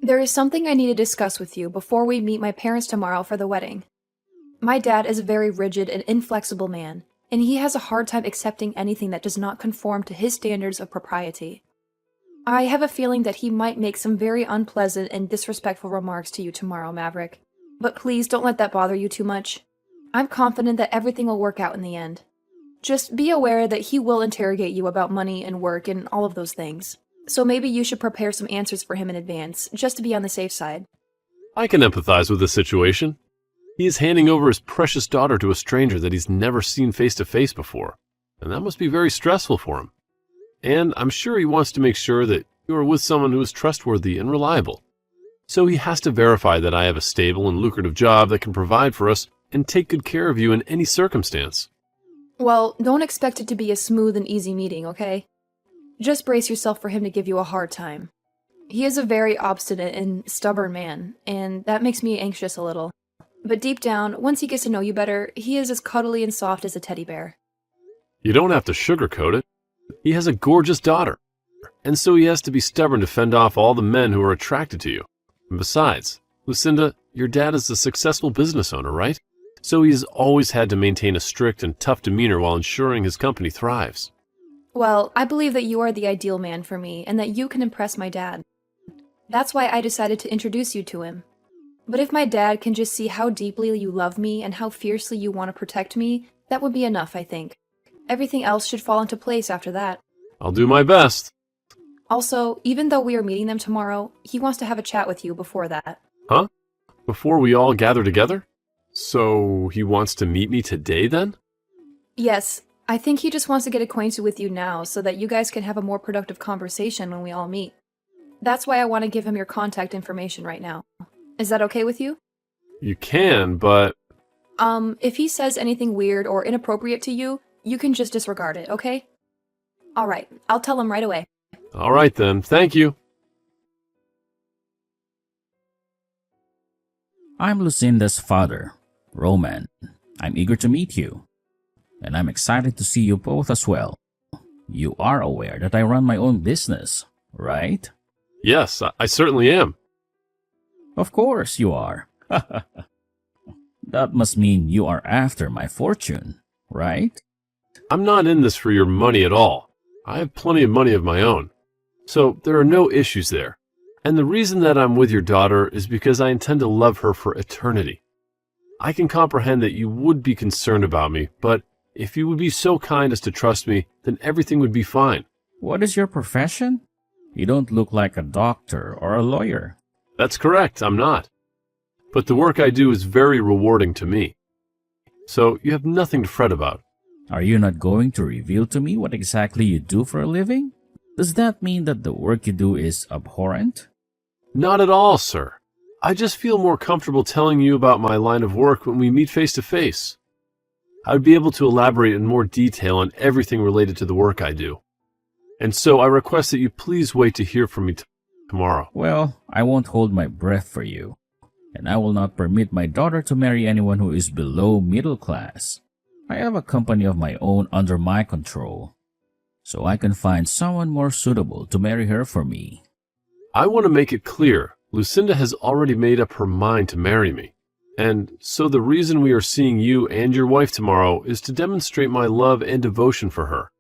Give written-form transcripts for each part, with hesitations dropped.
There is something I need to discuss with you before we meet my parents tomorrow for the wedding. My dad is a very rigid and inflexible man, and he has a hard time accepting anything that does not conform to his standards of propriety. I have a feeling that he might make some very unpleasant and disrespectful remarks to you tomorrow, Maverick. But please don't let that bother you too much. I'm confident that everything will work out in the end. Just be aware that he will interrogate you about money and work and all of those things. So maybe you should prepare some answers for him in advance, just to be on the safe side. I can empathize with this situation. He is handing over his precious daughter to a stranger that he's never seen face to face before, and that must be very stressful for him. And I'm sure he wants to make sure that you are with someone who is trustworthy and reliable. So he has to verify that I have a stable and lucrative job that can provide for us and take good care of you in any circumstance. Well, don't expect it to be a smooth and easy meeting, okay? Just brace yourself for him to give you a hard time. He is a very obstinate and stubborn man, and that makes me anxious a little. But deep down, once he gets to know you better, he is as cuddly and soft as a teddy bear. You don't have to sugarcoat it. He has a gorgeous daughter, and so he has to be stubborn to fend off all the men who are attracted to you. And besides, Lucinda, your dad is a successful business owner, right? So he has always had to maintain a strict and tough demeanor while ensuring his company thrives. Well, I believe that you are the ideal man for me, and that you can impress my dad. That's why I decided to introduce you to him. But if my dad can just see how deeply you love me and how fiercely you want to protect me, that would be enough, I think. Everything else should fall into place after that. I'll do my best. Also, even though we are meeting them tomorrow, he wants to have a chat with you before that. Huh? Before we all gather together? So he wants to meet me today then? Yes, I think he just wants to get acquainted with you now so that you guys can have a more productive conversation when we all meet. That's why I want to give him your contact information right now. Is that okay with you? You can, but... If he says anything weird or inappropriate to you, you can just disregard it, okay? Alright, I'll tell him right away. All right then, thank you. I'm Lucinda's father, Roman. I'm eager to meet you, and I'm excited to see you both as well. You are aware that I run my own business, right? Yes, I certainly am. Of course you are. That must mean you are after my fortune, right? I'm not in this for your money at all. I have plenty of money of my own. So there are no issues there. And the reason that I'm with your daughter is because I intend to love her for eternity. I can comprehend that you would be concerned about me, but if you would be so kind as to trust me, then everything would be fine. What is your profession? You don't look like a doctor or a lawyer. That's correct, I'm not. But the work I do is very rewarding to me. So you have nothing to fret about. Are you not going to reveal to me what exactly you do for a living? Does that mean that the work you do is abhorrent? Not at all, sir. I just feel more comfortable telling you about my line of work when we meet face to face. I would be able to elaborate in more detail on everything related to the work I do. And so I request that you please wait to hear from me tomorrow. Well, I won't hold my breath for you, and I will not permit my daughter to marry anyone who is below middle class. I have a company of my own under my control, so I can find someone more suitable to marry her for me. I want to make it clear, Lucinda has already made up her mind to marry me. And so the reason we are seeing you and your wife tomorrow is to demonstrate my love and devotion for her.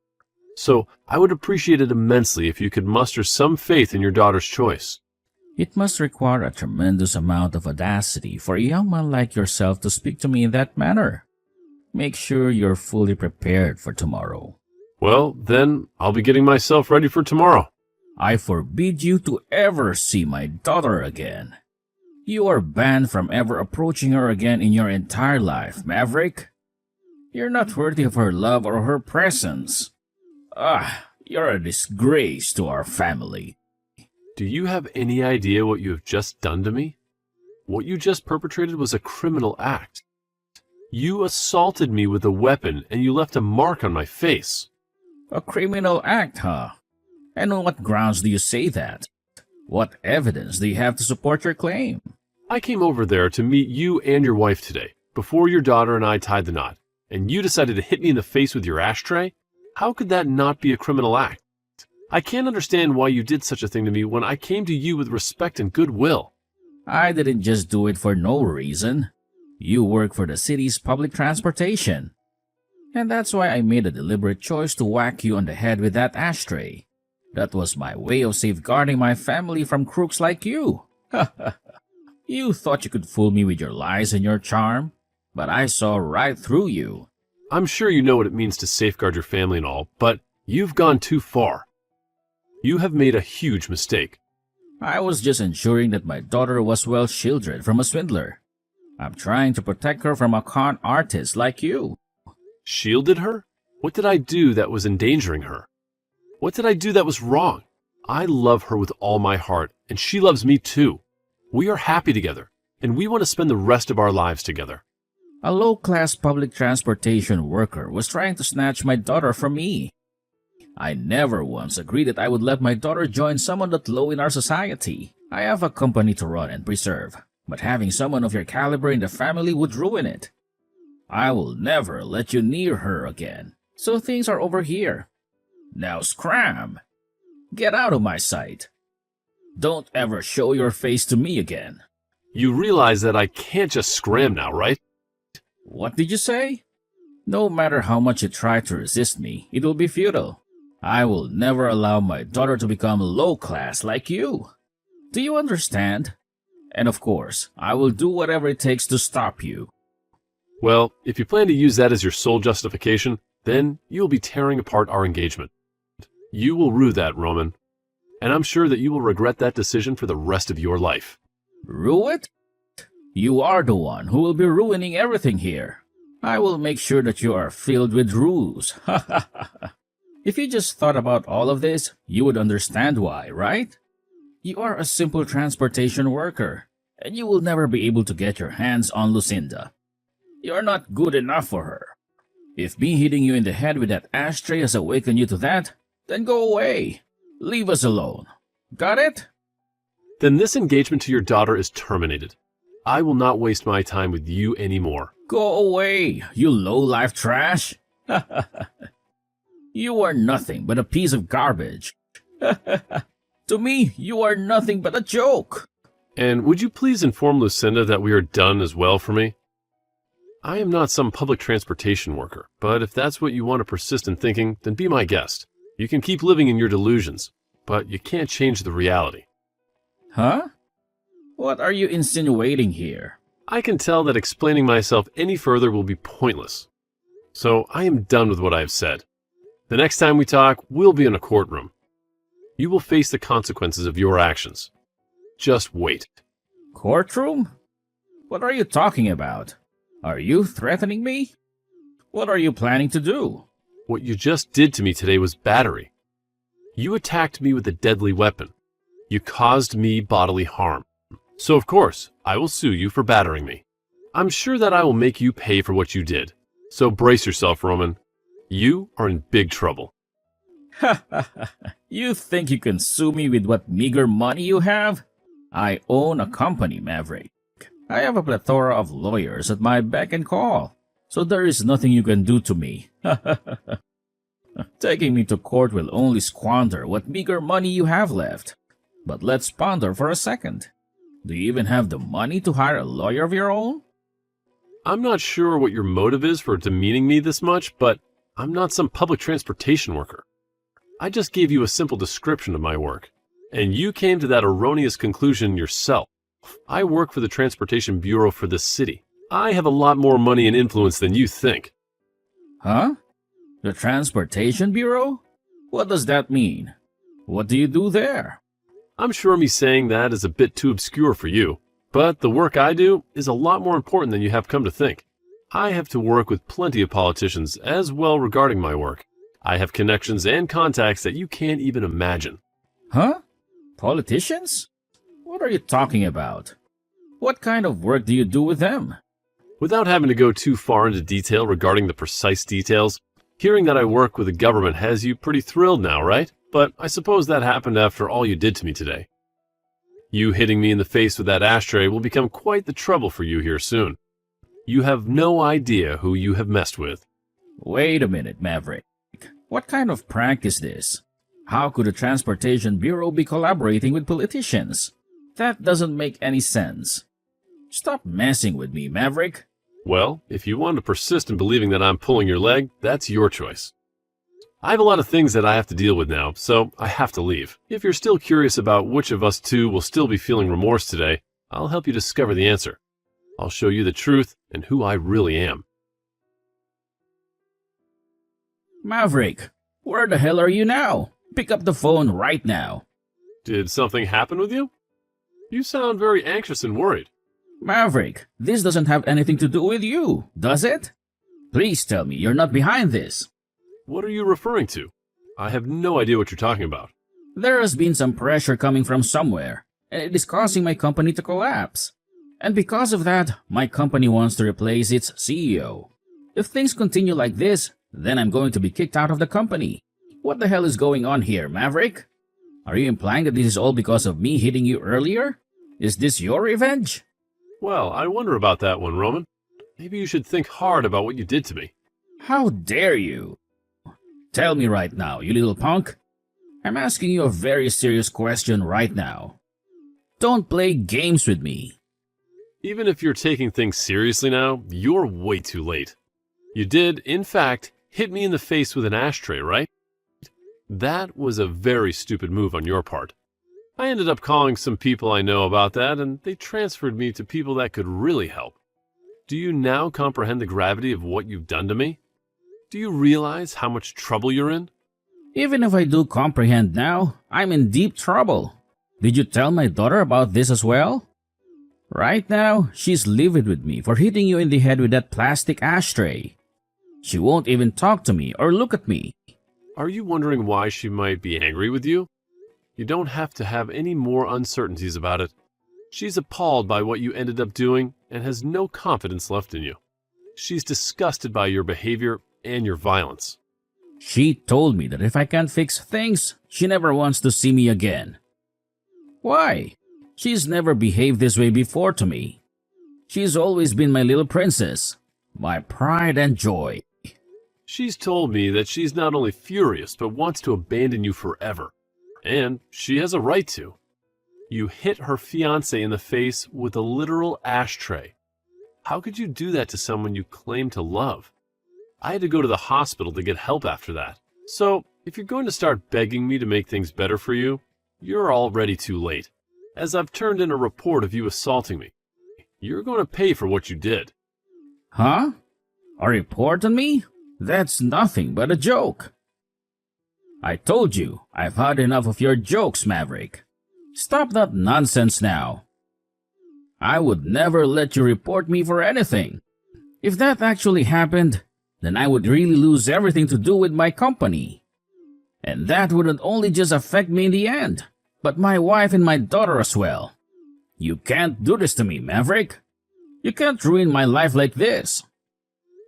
So I would appreciate it immensely if you could muster some faith in your daughter's choice. It must require a tremendous amount of audacity for a young man like yourself to speak to me in that manner. Make sure you're fully prepared for tomorrow. Well, then I'll be getting myself ready for tomorrow. I forbid you to ever see my daughter again. You are banned from ever approaching her again in your entire life, Maverick. You're not worthy of her love or her presence. You're a disgrace to our family. Do you have any idea what you have just done to me? What you just perpetrated was a criminal act. You assaulted me with a weapon and you left a mark on my face. A criminal act, huh? And on what grounds do you say that? What evidence do you have to support your claim? I came over there to meet you and your wife today, before your daughter and I tied the knot, and you decided to hit me in the face with your ashtray? How could that not be a criminal act? I can't understand why you did such a thing to me when I came to you with respect and goodwill. I didn't just do it for no reason. You work for the city's public transportation. And that's why I made a deliberate choice to whack you on the head with that ashtray. That was my way of safeguarding my family from crooks like you. You thought you could fool me with your lies and your charm, but I saw right through you. I'm sure you know what it means to safeguard your family and all, but you've gone too far. You have made a huge mistake. I was just ensuring that my daughter was well shielded from a swindler. I'm trying to protect her from a con artist like you. Shielded her? What did I do that was endangering her? What did I do that was wrong? I love her with all my heart, and she loves me too. We are happy together, and we want to spend the rest of our lives together. A low-class public transportation worker was trying to snatch my daughter from me. I never once agreed that I would let my daughter join someone that low in our society. I have a company to run and preserve, but having someone of your caliber in the family would ruin it. I will never let you near her again, so things are over here. Now scram! Get out of my sight. Don't ever show your face to me again. You realize that I can't just scram now, right? What did you say? No matter how much you try to resist me, it will be futile. I will never allow my daughter to become low class like you. Do you understand? And of course, I will do whatever it takes to stop you. Well, if you plan to use that as your sole justification, then you will be tearing apart our engagement. You will rue that, Roman. And I'm sure that you will regret that decision for the rest of your life. Rue it? You are the one who will be ruining everything here. I will make sure that you are filled with ruse. If you just thought about all of this, you would understand why, right? You are a simple transportation worker, and you will never be able to get your hands on Lucinda. You're not good enough for her. If me hitting you in the head with that ashtray has awakened you to that, then go away. Leave us alone. Got it? Then this engagement to your daughter is terminated. I will not waste my time with you anymore. Go away, you low-life trash. You are nothing but a piece of garbage. To me, you are nothing but a joke. And would you please inform Lucinda that we are done as well for me? I am not some public transportation worker, but if that's what you want to persist in thinking, then be my guest. You can keep living in your delusions, but you can't change the reality. Huh? What are you insinuating here? I can tell that explaining myself any further will be pointless. So I am done with what I have said. The next time we talk, we'll be in a courtroom. You will face the consequences of your actions. Just wait. Courtroom? What are you talking about? Are you threatening me? What are you planning to do? What you just did to me today was battery. You attacked me with a deadly weapon. You caused me bodily harm. So of course, I will sue you for battering me. I'm sure that I will make you pay for what you did. So brace yourself, Roman. You are in big trouble. You think you can sue me with what meager money you have? I own a company, Maverick. I have a plethora of lawyers at my beck and call, so there is nothing you can do to me. Taking me to court will only squander what meager money you have left. But let's ponder for a second. Do you even have the money to hire a lawyer of your own? I'm not sure what your motive is for demeaning me this much, but I'm not some public transportation worker. I just gave you a simple description of my work, and you came to that erroneous conclusion yourself. I work for the Transportation Bureau for this city. I have a lot more money and influence than you think. Huh? The Transportation Bureau? What does that mean? What do you do there? I'm sure me saying that is a bit too obscure for you, but the work I do is a lot more important than you have come to think. I have to work with plenty of politicians as well regarding my work. I have connections and contacts that you can't even imagine. Huh? Politicians? What are you talking about? What kind of work do you do with them? Without having to go too far into detail regarding the precise details, hearing that I work with the government has you pretty thrilled now, right? But I suppose that happened after all you did to me today. You hitting me in the face with that ashtray will become quite the trouble for you here soon. You have no idea who you have messed with. Wait a minute, Maverick. What kind of prank is this? How could the Transportation Bureau be collaborating with politicians? That doesn't make any sense. Stop messing with me, Maverick. Well, if you want to persist in believing that I'm pulling your leg, that's your choice. I have a lot of things that I have to deal with now, so I have to leave. If you're still curious about which of us two will still be feeling remorse today, I'll help you discover the answer. I'll show you the truth and who I really am. Maverick, where the hell are you now? Pick up the phone right now. Did something happen with you? You sound very anxious and worried. Maverick, this doesn't have anything to do with you, does it? Please tell me you're not behind this. What are you referring to? I have no idea what you're talking about. There has been some pressure coming from somewhere, and it is causing my company to collapse. And because of that, my company wants to replace its CEO. If things continue like this, then I'm going to be kicked out of the company. What the hell is going on here, Maverick? Are you implying that this is all because of me hitting you earlier? Is this your revenge? Well, I wonder about that one, Roman. Maybe you should think hard about what you did to me. How dare you? Tell me right now, you little punk. I'm asking you a very serious question right now. Don't play games with me. Even if you're taking things seriously now, you're way too late. You did, in fact, hit me in the face with an ashtray, right? That was a very stupid move on your part. I ended up calling some people I know about that, and they transferred me to people that could really help. Do you now comprehend the gravity of what you've done to me? Do you realize how much trouble you're in? Even if I do comprehend now, I'm in deep trouble. Did you tell my daughter about this as well? Right now, she's livid with me for hitting you in the head with that plastic ashtray. She won't even talk to me or look at me. Are you wondering why she might be angry with you? You don't have to have any more uncertainties about it. She's appalled by what you ended up doing and has no confidence left in you. She's disgusted by your behavior and your violence. She told me that if I can't fix things, she never wants to see me again. Why? She's never behaved this way before to me. She's always been my little princess, my pride and joy. She's told me that she's not only furious, but wants to abandon you forever. And she has a right to. You hit her fiancé in the face with a literal ashtray. How could you do that to someone you claim to love? I had to go to the hospital to get help after that. So, if you're going to start begging me to make things better for you, you're already too late, as I've turned in a report of you assaulting me. You're going to pay for what you did. Huh? A report on me? That's nothing but a joke. I told you, I've had enough of your jokes, Maverick. Stop that nonsense now. I would never let you report me for anything. If that actually happened, then I would really lose everything to do with my company. And that wouldn't only just affect me in the end, but my wife and my daughter as well. You can't do this to me, Maverick. You can't ruin my life like this.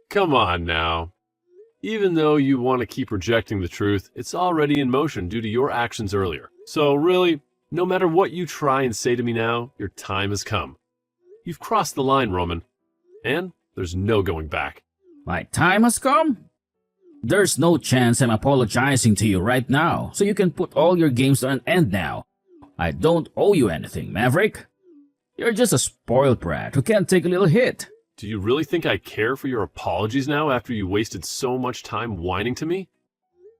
Come on now. Even though you want to keep rejecting the truth, it's already in motion due to your actions earlier. So really, no matter what you try and say to me now, your time has come. You've crossed the line, Roman, and there's no going back. My time has come? There's no chance I'm apologizing to you right now, so you can put all your games to an end now. I don't owe you anything, Maverick. You're just a spoiled brat who can't take a little hit. Do you really think I care for your apologies now after you wasted so much time whining to me?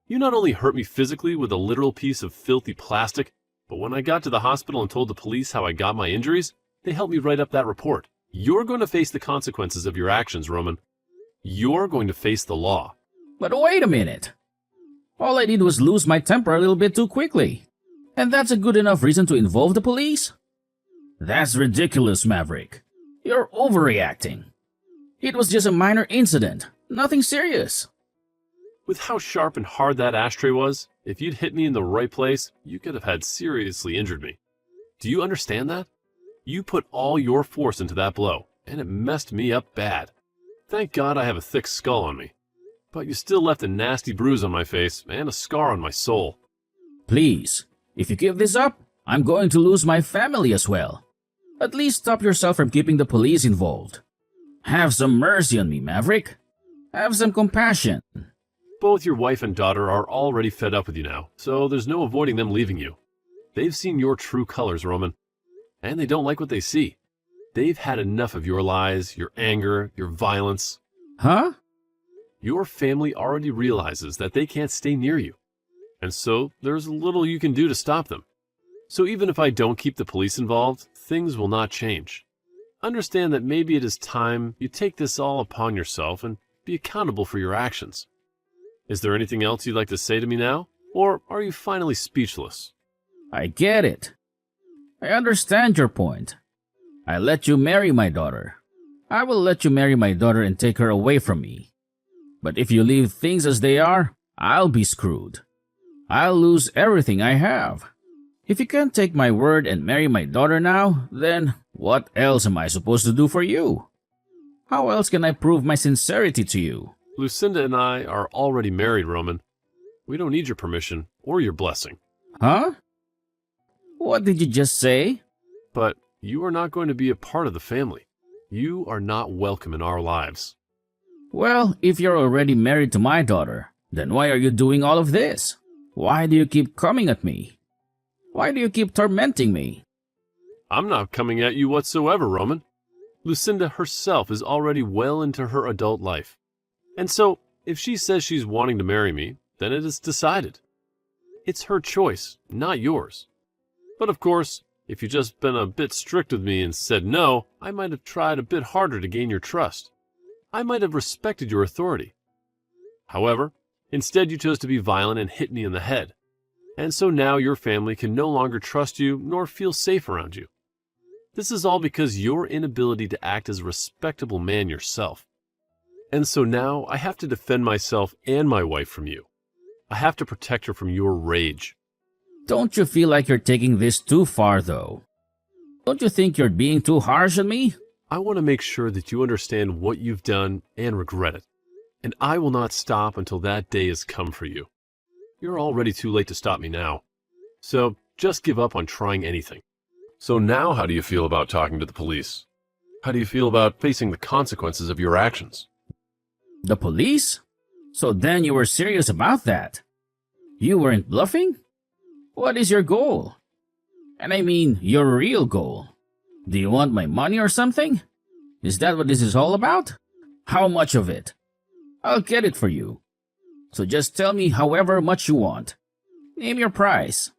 You not only hurt me physically with a literal piece of filthy plastic, but when I got to the hospital and told the police how I got my injuries, they helped me write up that report. You're going to face the consequences of your actions, Roman. You're going to face the law. But wait a minute. All I did was lose my temper a little bit too quickly. And that's a good enough reason to involve the police? That's ridiculous, Maverick. You're overreacting. It was just a minor incident, nothing serious. With how sharp and hard that ashtray was, if you'd hit me in the right place, you could have had seriously injured me. Do you understand that? You put all your force into that blow, and it messed me up bad. Thank God I have a thick skull on me. But you still left a nasty bruise on my face and a scar on my soul. Please, if you give this up, I'm going to lose my family as well. At least stop yourself from keeping the police involved. Have some mercy on me, Maverick. Have some compassion. Both your wife and daughter are already fed up with you now, so there's no avoiding them leaving you. They've seen your true colors, Roman, and they don't like what they see. They've had enough of your lies, your anger, your violence. Huh? Your family already realizes that they can't stay near you, and so there's little you can do to stop them. So even if I don't keep the police involved, things will not change. Understand that maybe it is time you take this all upon yourself and be accountable for your actions. Is there anything else you'd like to say to me now, or are you finally speechless? I get it. I understand your point. I let you marry my daughter. I will let you marry my daughter and take her away from me. But if you leave things as they are, I'll be screwed. I'll lose everything I have. If you can't take my word and marry my daughter now, then what else am I supposed to do for you? How else can I prove my sincerity to you? Lucinda and I are already married, Roman. We don't need your permission or your blessing. Huh? What did you just say? But you are not going to be a part of the family. You are not welcome in our lives. Well, if you're already married to my daughter, then why are you doing all of this? Why do you keep coming at me? Why do you keep tormenting me? I'm not coming at you whatsoever, Roman. Lucinda herself is already well into her adult life. And so, if she says she's wanting to marry me, then it is decided. It's her choice, not yours. But of course, if you'd just been a bit strict with me and said no, I might have tried a bit harder to gain your trust. I might have respected your authority. However, instead you chose to be violent and hit me in the head. And so now your family can no longer trust you nor feel safe around you. This is all because your inability to act as a respectable man yourself. And so now I have to defend myself and my wife from you. I have to protect her from your rage. Don't you feel like you're taking this too far, though? Don't you think you're being too harsh on me? I want to make sure that you understand what you've done and regret it. And I will not stop until that day has come for you. You're already too late to stop me now. So just give up on trying anything. So now how do you feel about talking to the police? How do you feel about facing the consequences of your actions? The police? So then you were serious about that? You weren't bluffing? What is your goal? And I mean, your real goal. Do you want my money or something? Is that what this is all about? How much of it? I'll get it for you. So just tell me however much you want. Name your price.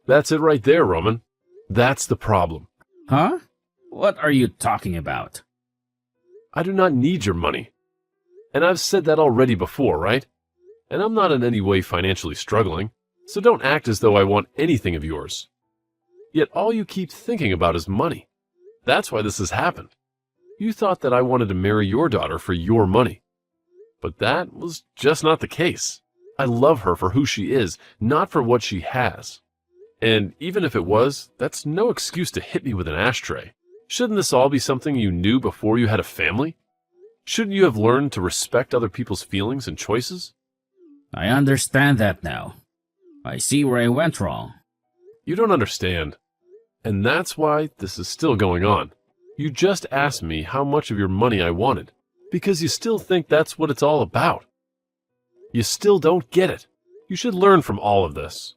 That's it right there, Roman. That's the problem. Huh? What are you talking about? I do not need your money. And I've said that already before, right? And I'm not in any way financially struggling, so don't act as though I want anything of yours. Yet all you keep thinking about is money. That's why this has happened. You thought that I wanted to marry your daughter for your money. But that was just not the case. I love her for who she is, not for what she has. And even if it was, that's no excuse to hit me with an ashtray. Shouldn't this all be something you knew before you had a family? Shouldn't you have learned to respect other people's feelings and choices? I understand that now. I see where I went wrong. You don't understand. And that's why this is still going on. You just asked me how much of your money I wanted, because you still think that's what it's all about. You still don't get it. You should learn from all of this.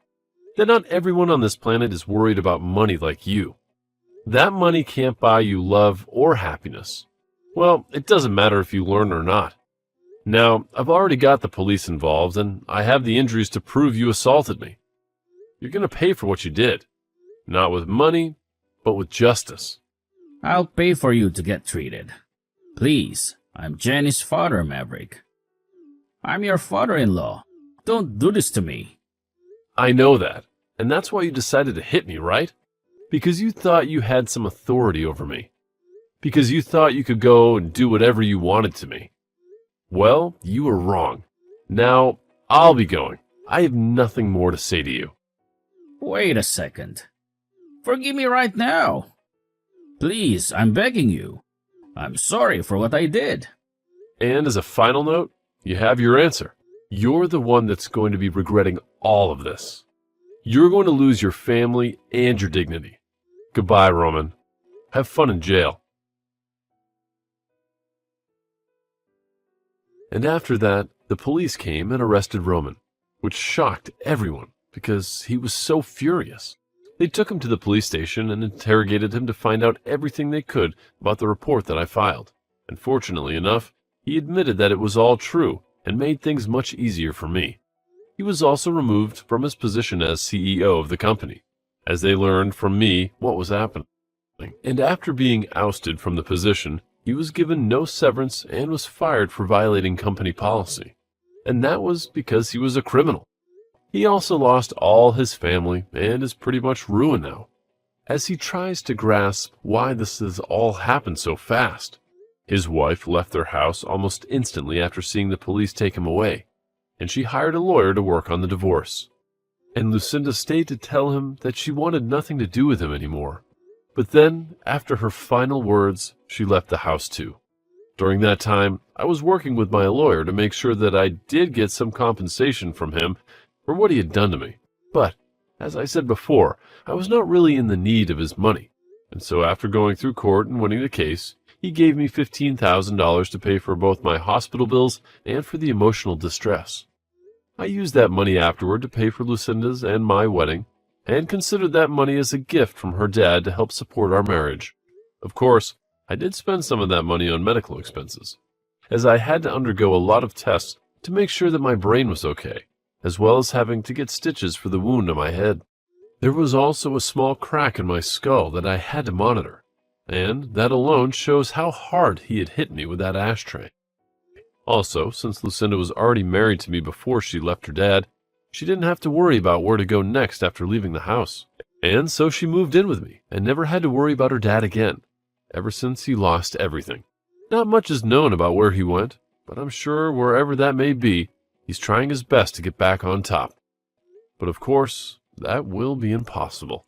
That not everyone on this planet is worried about money like you. That money can't buy you love or happiness. Well, it doesn't matter if you learn or not. Now, I've already got the police involved, and I have the injuries to prove you assaulted me. You're going to pay for what you did. Not with money, but with justice. I'll pay for you to get treated. Please, I'm Jenny's father, Maverick. I'm your father-in-law. Don't do this to me. I know that, and that's why you decided to hit me, right? Because you thought you had some authority over me. Because you thought you could go and do whatever you wanted to me. Well, you were wrong. Now, I'll be going. I have nothing more to say to you. Wait a second. Forgive me right now. Please, I'm begging you. I'm sorry for what I did. And as a final note, you have your answer. You're the one that's going to be regretting all of this. You're going to lose your family and your dignity. Goodbye, Roman. Have fun in jail. And after that, The police came and arrested Roman, which shocked everyone because he was so furious. They took him to the police station and interrogated him to find out everything they could about the report that I filed. And fortunately enough, he admitted that it was all true and made things much easier for me. He was also removed from his position as CEO of the company, as they learned from me what was happening. And after being ousted from the position, he was given no severance and was fired for violating company policy. And that was because he was a criminal. He also lost all his family and is pretty much ruined now, as he tries to grasp why this has all happened so fast. His wife left their house almost instantly after seeing the police take him away, and she hired a lawyer to work on the divorce. And Lucinda stayed to tell him that she wanted nothing to do with him anymore. But then, after her final words, she left the house too. During that time, I was working with my lawyer to make sure that I did get some compensation from him for what he had done to me. But, as I said before, I was not really in the need of his money. And so after going through court and winning the case, he gave me $15,000 to pay for both my hospital bills and for the emotional distress. I used that money afterward to pay for Lucinda's and my wedding, and considered that money as a gift from her dad to help support our marriage. Of course, I did spend some of that money on medical expenses, as I had to undergo a lot of tests to make sure that my brain was okay, as well as having to get stitches for the wound on my head. There was also a small crack in my skull that I had to monitor, and that alone shows how hard he had hit me with that ashtray. Also, since Lucinda was already married to me before she left her dad, she didn't have to worry about where to go next after leaving the house. And so she moved in with me and never had to worry about her dad again, ever since he lost everything. Not much is known about where he went, but I'm sure wherever that may be, he's trying his best to get back on top. But of course, that will be impossible.